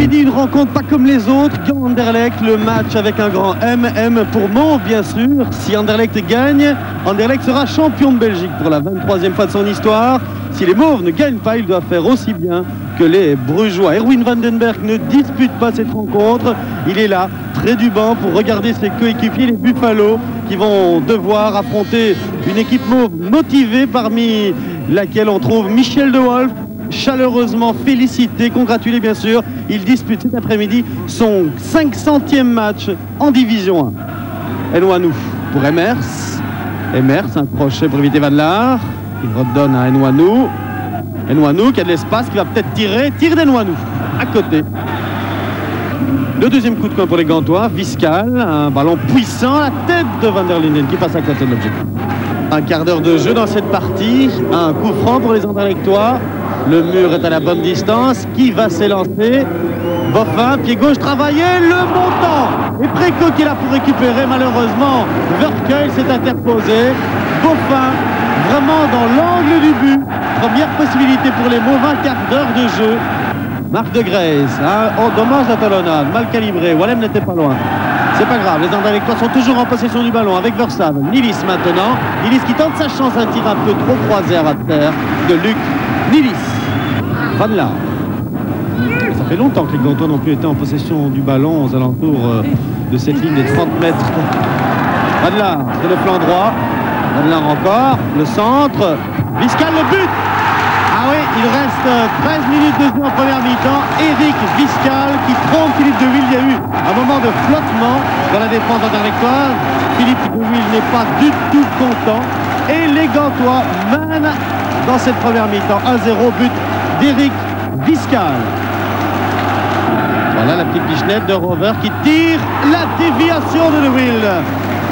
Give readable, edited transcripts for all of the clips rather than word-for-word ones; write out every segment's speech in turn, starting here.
l'après-midi, une rencontre pas comme les autres. Gand-Anderlecht, le match avec un grand M pour Mauve, bien sûr. Si Anderlecht gagne, Anderlecht sera champion de Belgique pour la 23e fois de son histoire. Si les Mauves ne gagnent pas, ils doivent faire aussi bien que les Brugeois. Erwin Vandenberg ne dispute pas cette rencontre. Il est là, près du banc, pour regarder ses coéquipiers, les Buffalo, qui vont devoir affronter une équipe Mauve motivée, parmi laquelle on trouve Michel De Wolf, chaleureusement félicité, congratulé bien sûr. Il dispute cet après-midi son 500e match en Division 1. Enwanou pour Emers. Emers, un crochet pour éviter Van Laar. Il redonne à Enwanou. Enwanou qui a de l'espace, qui va peut-être tirer. Tire d'Enwanou à côté. Le deuxième coup de coin pour les Gantois. Viscal, un ballon puissant à la tête de Van der Linden qui passe à côté de l'objectif. Un quart d'heure de jeu dans cette partie. Un coup franc pour les Anderlechtois. Le mur est à la bonne distance. Qui va s'élancer? Boffin, pied gauche travaillé, le montant. Et Préco qui est là pour récupérer, malheureusement. Verkeul s'est interposé. Boffin, vraiment dans l'angle du but. Première possibilité pour les Mauves, un quart d'heure de jeu. Marc de Grèce, hein. Oh, dommage la talonnade, mal calibré. Wallem n'était pas loin. C'est pas grave, les Anderlechtois sont toujours en possession du ballon avec Verstappen. Nilis maintenant. Nilis qui tente sa chance, un tir un peu trop croisé à terre de Luc Nilis. Van Laar. Ça fait longtemps que les Gantois n'ont plus été en possession du ballon aux alentours de cette ligne des 30 mètres. Van Laar, c'est le flanc droit. Van Laar encore, le centre. Viscal, le but. Ah oui, il reste 13 minutes de jeu en première mi-temps. Eric Viscal qui trompe Philippe de Ville. Il y a eu un moment de flottement dans la défense anderlechtoise. Philippe de Ville n'est pas du tout content. Et les Gantois mènent dans cette première mi-temps 1-0, but d'Eric Viscal. Voilà la petite pichenette de Rover qui tire la déviation de De Ville.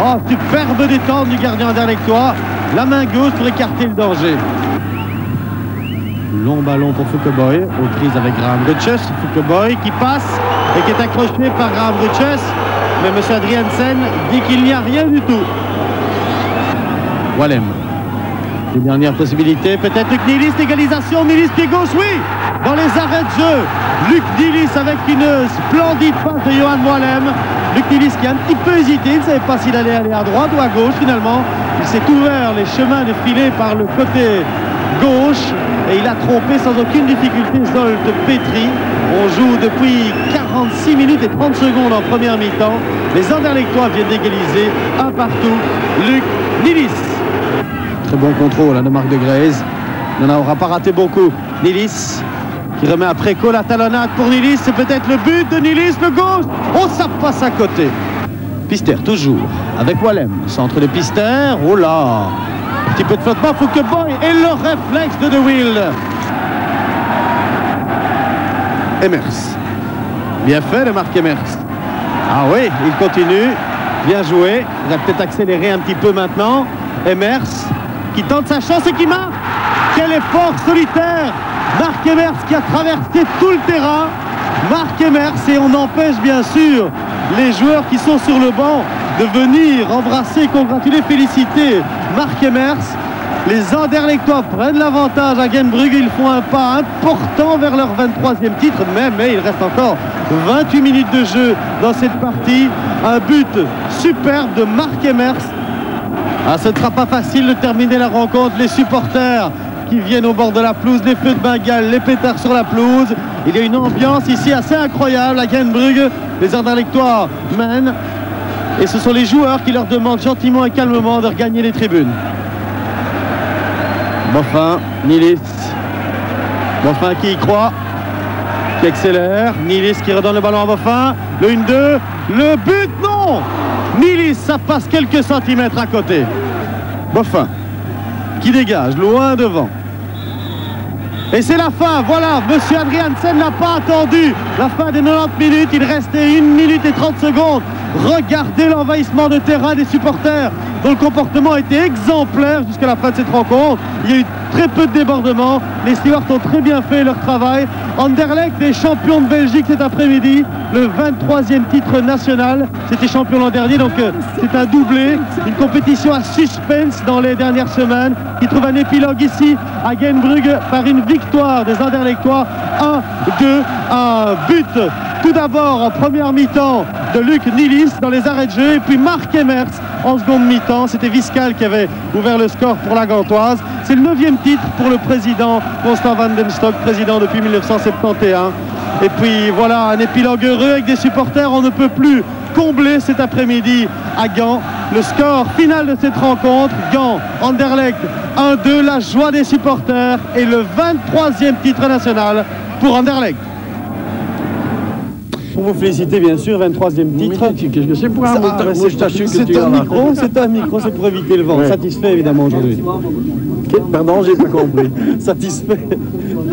Oh, superbe détente du gardien anderlechtois. La main gauche pour écarter le danger. Long ballon pour Fouqueboy, aux prises avec Graham Rutschess. Fouqueboy qui passe et qui est accroché par Graham Rutschess. Mais M. Adriansen dit qu'il n'y a rien du tout. Wallem. Les dernières possibilités, peut-être Luc Nilis, l'égalisation, Nilis pied gauche, oui. Dans les arrêts de jeu, Luc Nilis avec une splendide passe de Johan Wallem. Luc Nilis qui a un petit peu hésité, il ne savait pas s'il allait aller à droite ou à gauche finalement. Il s'est ouvert les chemins de filet par le côté gauche et il a trompé sans aucune difficulté Zsolt Petry. On joue depuis 46 minutes et 30 secondes en première mi-temps. Les Anderlechtois viennent d'égaliser un partout. Luc Nilis. Très bon contrôle de Marc de Grèze. Il n'en aura pas raté beaucoup. Nilis qui remet après Préco la talonnade pour Nilis. C'est peut-être le but de Nilis, le gauche. Oh, ça passe à côté. Pister toujours avec Wallem. Centre de Pister. Oh là. Un petit peu de flottement. Fouqueboy et le réflexe de De Wilde. Emers. Bien fait de Marc Emers. Ah oui, il continue. Bien joué. Il va peut-être accélérer un petit peu maintenant. Emers qui tente sa chance et qui marque. Quel effort solitaire. Marc Emers qui a traversé tout le terrain. Marc Emers, et on empêche bien sûr les joueurs qui sont sur le banc de venir embrasser, congratuler, féliciter Marc Emers. Les Anderlechtois prennent l'avantage à Genbrugge. Ils font un pas important vers leur 23e titre, mais il reste encore 28 minutes de jeu dans cette partie. Un but superbe de Marc Emers. Ah, ce ne sera pas facile de terminer la rencontre. Les supporters qui viennent au bord de la pelouse, les feux de Bengale, les pétards sur la pelouse. Il y a une ambiance ici assez incroyable à Genbrugge. Les Anderlechtois mènent et ce sont les joueurs qui leur demandent gentiment et calmement de regagner les tribunes. Boffin, Nilis. Boffin qui y croit, qui accélère. Nilis qui redonne le ballon à Boffin. Le 1-2, le but, non. Nilis, ça passe quelques centimètres à côté. Boffin qui dégage, loin devant. Et c'est la fin, voilà, Monsieur Adriansen n'a pas attendu la fin des 90 minutes, il restait 1 minute et 30 secondes. Regardez l'envahissement de terrain des supporters dont le comportement était exemplaire jusqu'à la fin de cette rencontre. Il y a eu très peu de débordements. Les stewards ont très bien fait leur travail. Anderlecht est champion de Belgique cet après-midi, le 23e titre national. C'était champion l'an dernier, donc c'est un doublé. Une compétition à suspense dans les dernières semaines qui trouve un épilogue ici à Genbrugge par une victoire des Anderlechtois 1-2, un but tout d'abord en première mi-temps de Luc Nilis dans les arrêts de jeu et puis Marc Emers en seconde mi-temps. C'était Viscal qui avait ouvert le score pour la Gantoise. C'est le 9e titre pour le président Constant Van den Stock, président depuis 1971. Et puis voilà, un épilogue heureux avec des supporters. On ne peut plus combler cet après-midi à Gand. Le score final de cette rencontre, Gand, Anderlecht 1-2, la joie des supporters et le 23e titre national pour Anderlecht. Pour vous féliciter, bien sûr, 23e titre. Qu'est-ce que c'est pour un moustachu que tu as un micro, c'est un micro, c'est pour éviter le vent. Ouais. Satisfait, évidemment, aujourd'hui. Pardon, j'ai pas compris. Satisfait.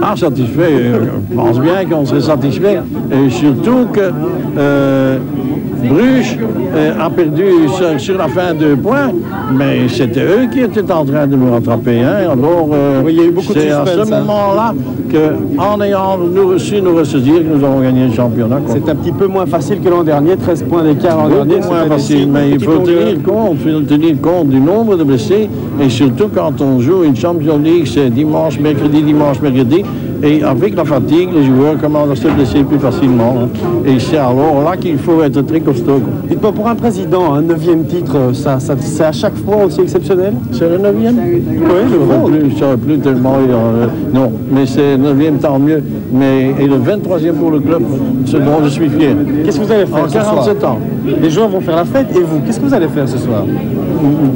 Ah, satisfait. Je pense bien qu'on serait satisfait. Et surtout que Bruges a perdu sur la fin 2 points, mais c'était eux qui étaient en train de nous rattraper. Hein. Alors, oui, il y a eu beaucoup de suspense, c'est à ce moment-là qu'en ayant nous ressaisir, que nous avons gagné le championnat. C'est un petit peu moins facile que l'an dernier, 13 points d'écart l'an dernier. C'est moins facile, mais il faut tenir compte du nombre de blessés, et surtout quand on joue une Champions League, c'est dimanche, mercredi, et avec la fatigue, les joueurs commencent à se blesser plus facilement. Hein. Et c'est alors là qu'il faut être très costaud. Dites-moi, pour un président, un 9e titre, c'est à chaque fois aussi exceptionnel? C'est le 9e? Oui, je ne saurais plus tellement. Non, mais c'est le 9e, tant mieux. Mais, et le 23e pour le club, ce dont je suis fier. Qu'est-ce que vous allez faire en 47 ans. Les joueurs vont faire la fête, et vous, qu'est-ce que vous allez faire ce soir?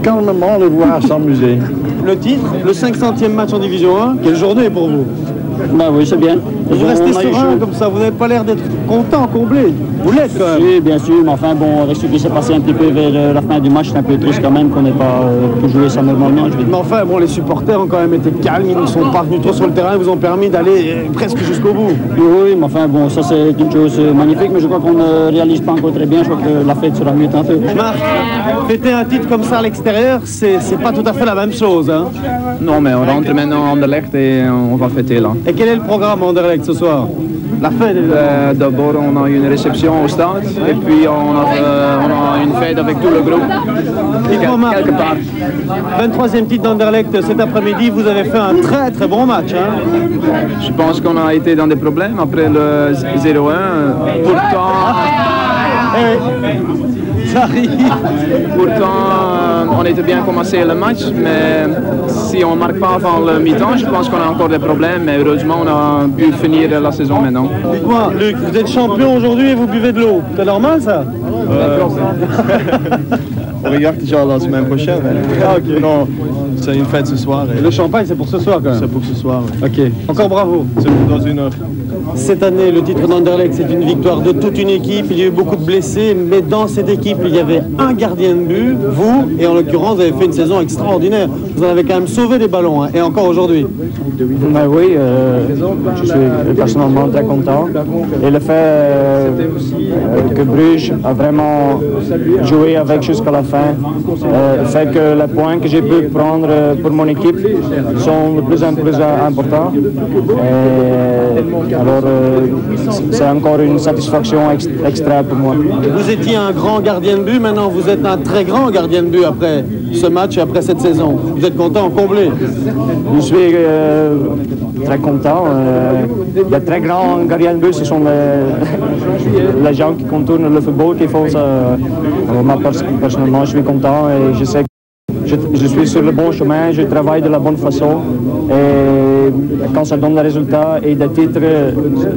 Calmement les voir s'amuser. Le titre, le 500e match en Division 1, quelle journée pour vous? Bah oui, c'est bien. Vous restez serein comme ça, vous n'avez pas l'air d'être content, comblé. Vous l'êtes quand même. Oui, bien sûr, mais enfin bon, avec ce qui s'est passé un petit peu vers la fin du match, c'est un peu triste quand même qu'on n'ait pas pu jouer ça normalement. Mais enfin, bon, les supporters ont quand même été calmes, ils ne sont pas venus trop sur le terrain, ils vous ont permis d'aller presque jusqu'au bout. Oui, mais enfin bon, ça c'est une chose magnifique, mais je crois qu'on ne réalise pas encore très bien, je crois que la fête sera mieux tantôt. Marc, fêter un titre comme ça à l'extérieur, c'est pas tout à fait la même chose, hein? Non, mais on rentre maintenant en Anderlecht et on va fêter là. Et quel est le programme en Anderlecht ce soir? La fête, d'abord, on a une réception au stade et puis on a une fête avec tout le groupe. Quelque part. 23e titre d'Anderlecht cet après-midi, vous avez fait un très très bon match. Hein? Je pense qu'on a été dans des problèmes après le 0-1. Pourtant, ça arrive. Pourtant, on était bien commencé le match, mais si on ne marque pas avant le mi-temps, je pense qu'on a encore des problèmes, mais heureusement on a pu finir la saison maintenant. Dites-moi, Luc, vous êtes champion aujourd'hui et vous buvez de l'eau. C'est normal ça? On regarde déjà la semaine prochaine. Ah, ok. Non, c'est une fête ce soir. Et le champagne, c'est pour ce soir quand même? C'est pour ce soir. Oui. Ok. Encore bravo. C'est pour dans une heure. Cette année, le titre d'Anderlecht, c'est une victoire de toute une équipe. Il y a eu beaucoup de blessés, mais dans cette équipe, il y avait un gardien de but, vous, et en l'occurrence, vous avez fait une saison extraordinaire. Vous en avez quand même sauvé des ballons, hein, et encore aujourd'hui. Ben oui, je suis personnellement très content. Et le fait que Bruges a vraiment joué avec jusqu'à la fin, fait que les points que j'ai pu prendre pour mon équipe sont de plus en plus importants. Et alors, c'est encore une satisfaction extra pour moi. Vous étiez un grand gardien de but, maintenant vous êtes un très grand gardien de but après ce match et après cette saison. Vous êtes content, comblé? Je suis très content. Les très grands gardiens de but, ce sont les gens qui contournent le football qui font ça. Moi, personnellement, je suis content et je sais que je suis sur le bon chemin, je travaille de la bonne façon et quand ça donne des résultats et des titres,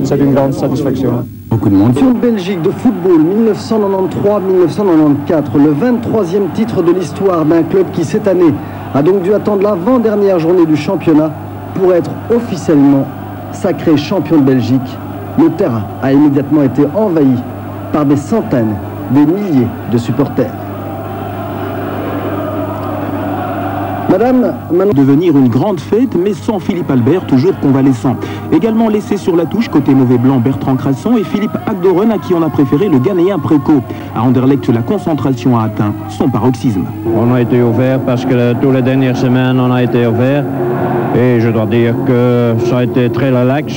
c'est une grande satisfaction. Beaucoup de monde. Champion de Belgique de football 1993-1994, le 23e titre de l'histoire d'un club qui cette année a donc dû attendre l'avant-dernière journée du championnat pour être officiellement sacré champion de Belgique. Le terrain a immédiatement été envahi par des centaines, des milliers de supporters. Madame, maintenant... Devenir une grande fête, mais sans Philippe Albert, toujours convalescent. Également laissé sur la touche, côté mauvais blanc, Bertrand Crasson et Philippe Agdoren, à qui on a préféré le Ghanéen Préco. À Anderlecht, la concentration a atteint son paroxysme. On a été ouvert parce que toutes les dernières semaines, on a été ouvert. Et je dois dire que ça a été très relax,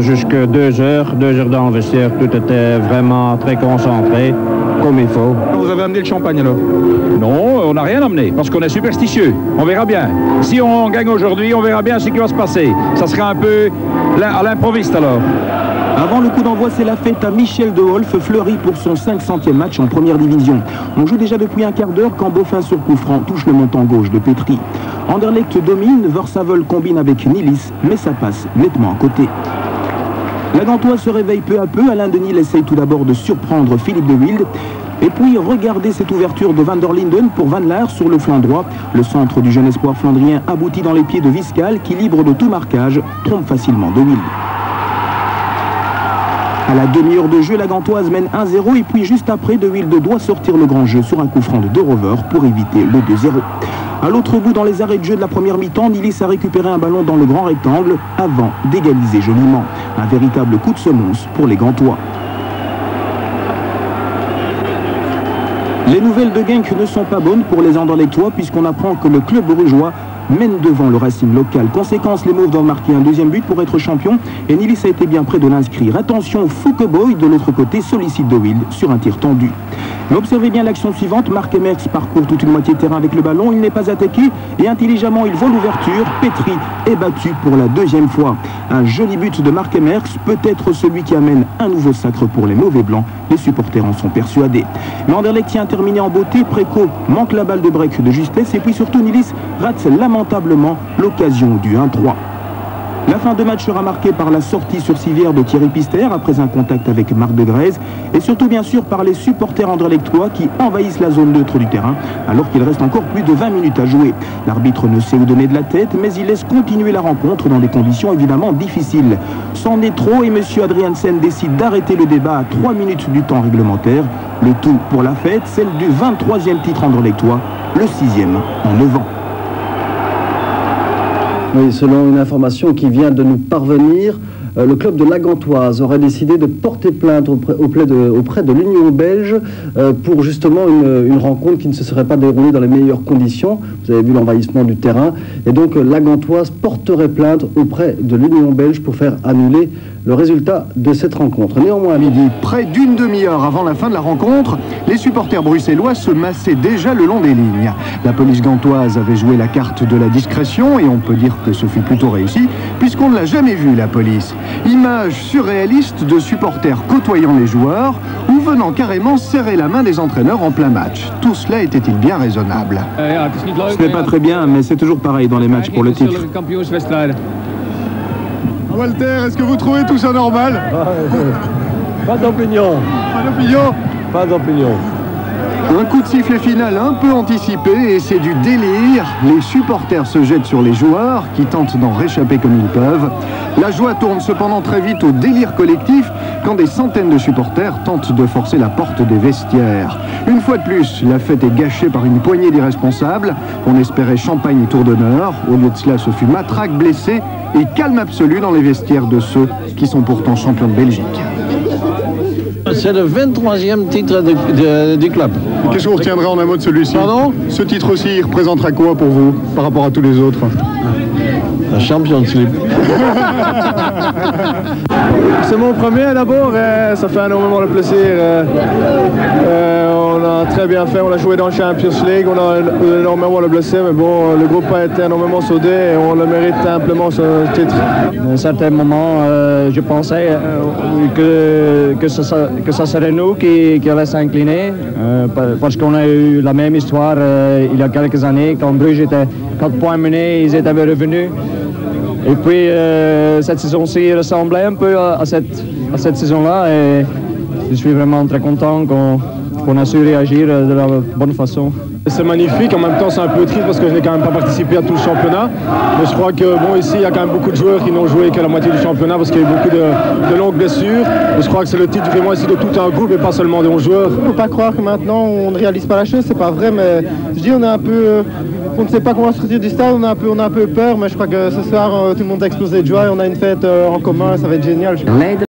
jusqu'à 2 heures dans le vestiaire, tout était vraiment très concentré, comme il faut. Vous avez amené le champagne alors? Non, on n'a rien amené, parce qu'on est superstitieux. On verra bien. Si on gagne aujourd'hui, on verra bien ce qui va se passer. Ça sera un peu à l'improviste alors. Avant le coup d'envoi, c'est la fête à Michel de Wolf, fleuri pour son 500e match en première division. On joue déjà depuis un quart d'heure quand Beaufin sur coup franc touche le montant gauche de Petri. Anderlecht domine, Versavel combine avec Nilis, mais ça passe nettement à côté. La Gantoise se réveille peu à peu. Alain Denis essaye tout d'abord de surprendre Philippe de Wilde. Et puis regardez cette ouverture de Van der Linden pour Van Laar sur le flanc droit. Le centre du jeune espoir flandrien aboutit dans les pieds de Viscal qui, libre de tout marquage, trompe facilement de Wilde. À la demi-heure de jeu, la Gantoise mène 1-0 et puis juste après, De Wilde doit sortir le grand jeu sur un coup franc de De Rover pour éviter le 2-0. À l'autre bout, dans les arrêts de jeu de la première mi-temps, Nilis a récupéré un ballon dans le grand rectangle avant d'égaliser joliment. Un véritable coup de semonce pour les Gantois. Les nouvelles de Genk ne sont pas bonnes pour les Anderlechtois puisqu'on apprend que le club brugeois mène devant le Racing local. Conséquence, les Mauves doivent marquer un deuxième but pour être champion et Nilis a été bien près de l'inscrire. Attention, Foukeboy de l'autre côté sollicite De Wilde sur un tir tendu. Mais observez bien l'action suivante, Marc Emerx parcourt toute une moitié de terrain avec le ballon, il n'est pas attaqué et intelligemment il vole l'ouverture. Petri est battu pour la deuxième fois. Un joli but de Marc Emerx, peut-être celui qui amène un nouveau sacre pour les mauvais blancs. Les supporters en sont persuadés. Mais Anderlecht tient à terminer en beauté, Préco manque la balle de break de justesse et puis surtout Nilis rate lamentablement l'occasion du 1-3. La fin de match sera marquée par la sortie sur civière de Thierry Pister après un contact avec Marc de Grèze et surtout bien sûr par les supporters anderlechtois qui envahissent la zone neutre du terrain alors qu'il reste encore plus de 20 minutes à jouer. L'arbitre ne sait où donner de la tête mais il laisse continuer la rencontre dans des conditions évidemment difficiles. C'en est trop et M. Adriansen décide d'arrêter le débat à 3 minutes du temps réglementaire. Le tout pour la fête, celle du 23e titre anderlechtois, le 6e en 9 ans. Oui, selon une information qui vient de nous parvenir, le club de la Gantoise aurait décidé de porter plainte auprès de l'Union belge pour justement une rencontre qui ne se serait pas déroulée dans les meilleures conditions. Vous avez vu l'envahissement du terrain. Et donc la Gantoise porterait plainte auprès de l'Union belge pour faire annuler le résultat de cette rencontre. Néanmoins, à midi, près d'une demi-heure avant la fin de la rencontre, les supporters bruxellois se massaient déjà le long des lignes. La police gantoise avait joué la carte de la discrétion et on peut dire que ce fut plutôt réussi puisqu'on ne l'a jamais vu, la police. Image surréaliste de supporters côtoyant les joueurs ou venant carrément serrer la main des entraîneurs en plein match. Tout cela était-il bien raisonnable? Ce n'est pas très bien, mais c'est toujours pareil dans les matchs pour le titre. Walter, est-ce que vous trouvez tout ça normal? Pas d'opinion. Pas d'opinion? Pas d'opinion. Un coup de sifflet final un peu anticipé et c'est du délire. Les supporters se jettent sur les joueurs qui tentent d'en réchapper comme ils peuvent. La joie tourne cependant très vite au délire collectif quand des centaines de supporters tentent de forcer la porte des vestiaires. Une fois de plus, la fête est gâchée par une poignée d'irresponsables. On espérait champagne et tour d'honneur. Au lieu de cela, ce fut matraque, blessé et calme absolu dans les vestiaires de ceux qui sont pourtant champions de Belgique. C'est le 23e titre du club. Qu'est-ce que vous retiendrez en un mot de celui-ci? Pardon? Ce titre aussi, il représentera quoi pour vous par rapport à tous les autres? La Champions League. C'est mon premier d'abord, ça fait énormément de plaisir. On a très bien fait, on a joué dans la Champions League, on a énormément de blessés, mais bon, le groupe a été énormément soudé et on le mérite amplement ce titre. À un certain moment, je pensais que ça serait nous qui allaient s'incliner, parce qu'on a eu la même histoire il y a quelques années, quand Bruges était 4 points menés, ils étaient revenus. Et puis cette saison-ci ressemblait un peu à cette saison-là et je suis vraiment très content qu'on a su réagir de la bonne façon. C'est magnifique, en même temps c'est un peu triste parce que je n'ai quand même pas participé à tout le championnat. Mais je crois que bon, ici il y a quand même beaucoup de joueurs qui n'ont joué que la moitié du championnat parce qu'il y a eu beaucoup de longues blessures. Mais je crois que c'est le titre vraiment ici de tout un groupe et pas seulement de 11 joueurs. Il ne faut pas croire que maintenant on ne réalise pas la chose, c'est pas vrai, mais je dis on est un peu... On ne sait pas comment sortir du stade, on a un peu peur, mais je crois que ce soir tout le monde a explosé de joie et on a une fête en commun, ça va être génial.